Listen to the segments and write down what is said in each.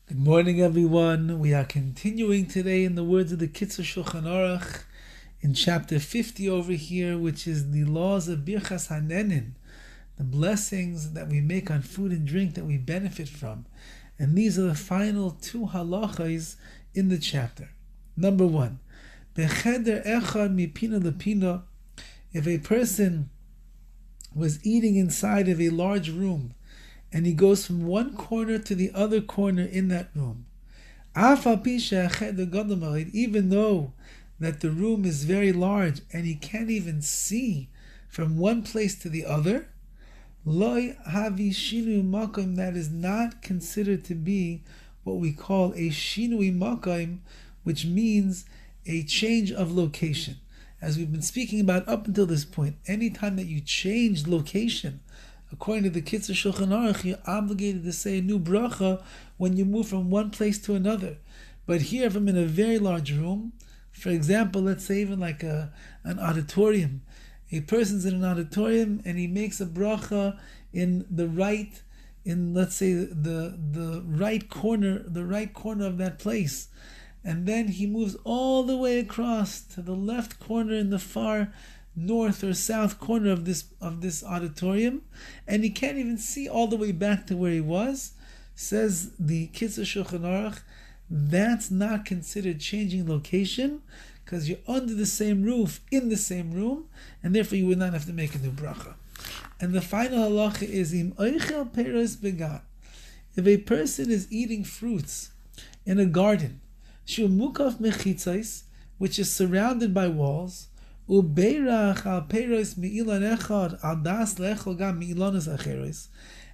Good morning, everyone. We are continuing today in the words of the Kitzur Shulchan Aruch in chapter 50 over here, which is the laws of Birchas Hanenin, the blessings that we make on food and drink that we benefit from. And these are the final two halachas in the chapter. Number one, Becheder echad mipina lepina, if a person was eating inside of a large room, and he goes from one corner to the other corner in that room, even though that the room is very large and he can't even see from one place to the other, that is not considered to be what we call a shinui makom, which means a change of location. As we've been speaking about up until this point, anytime that you change location, according to the Kitzur Shulchan Aruch, you're obligated to say a new bracha when you move from one place to another. But here, if I'm in a very large room, for example, let's say even like an auditorium, a person's in an auditorium and he makes a bracha in the right, let's say the right corner of that place, and then he moves all the way across to the left corner in the far north or south corner of this auditorium, and he can't even see all the way back to where he was. Says the Kitzur Shulchan Aruch, that's not considered changing location, because you're under the same roof, in the same room, and therefore you would not have to make a new bracha. And the final halacha is im oichel peros began. If a person is eating fruits in a garden, shu mukaf mechitzais, which is surrounded by walls, ubeirach al peros mi'ilan echad al das lechol gam mi'ilanos acheros,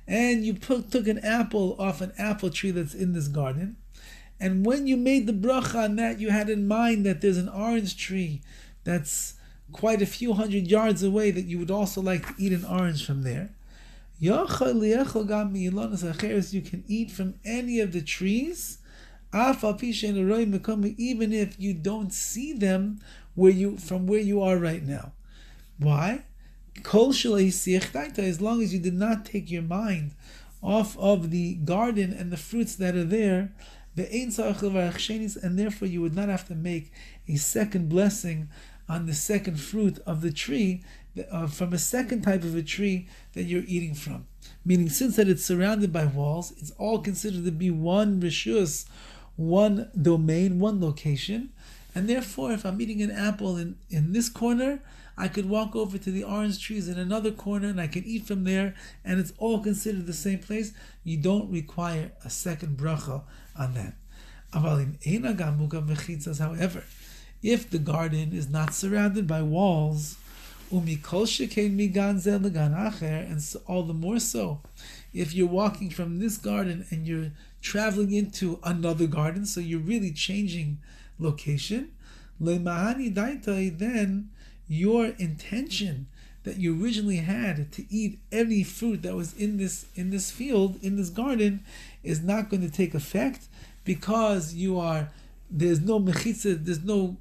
and you took an apple off an apple tree that's in this garden, and when you made the bracha on that, you had in mind that there's an orange tree that's quite a few hundred yards away that you would also like to eat an orange from there. You can eat from any of the trees, even if you don't see them from where you are right now. Why? As long as you did not take your mind off of the garden and the fruits that are there, and therefore you would not have to make a second blessing on the second fruit of the tree from a second type of a tree that you're eating from. Meaning, since that it's surrounded by walls, it's all considered to be one rishus, one domain, one location, and therefore if I'm eating an apple in this corner, I could walk over to the orange trees in another corner and I can eat from there, and it's all considered the same place. You don't require a second bracha on that. However, if the garden is not surrounded by walls, and so all the more so, if you're walking from this garden and you're traveling into another garden, so you're really changing location, then your intention that you originally had to eat any fruit that was in this field, in this garden, is not going to take effect, because there's no mechitza, there's no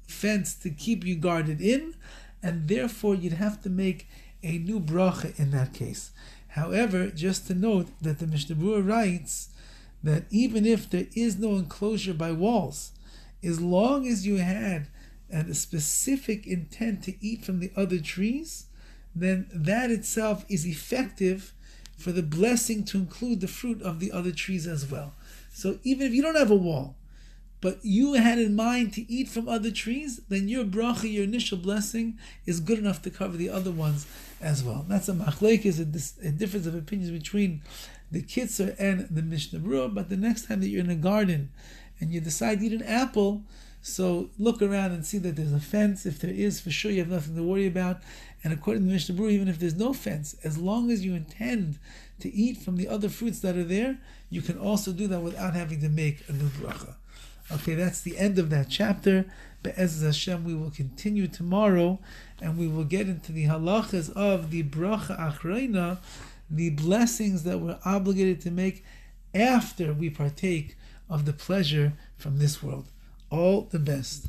fence to keep you guarded in, and therefore you'd have to make a new bracha in that case. However, just to note that the Mishnah Berurah writes that even if there is no enclosure by walls, as long as you had a specific intent to eat from the other trees, then that itself is effective for the blessing to include the fruit of the other trees as well. So even if you don't have a wall, but you had in mind to eat from other trees, then your bracha, your initial blessing, is good enough to cover the other ones as well. That's a machlekes, a difference of opinions between the Kitzur and the Mishnah Berurah. But the next time that you're in a garden and you decide to eat an apple, so look around and see that there's a fence. If there is, for sure you have nothing to worry about. And according to the Mishnah Berurah, even if there's no fence, as long as you intend to eat from the other fruits that are there, you can also do that without having to make a new bracha. Okay, that's the end of that chapter. Be'ez Hashem, we will continue tomorrow, and we will get into the halachas of the bracha achreina, the blessings that we're obligated to make after we partake of the pleasure from this world. All the best.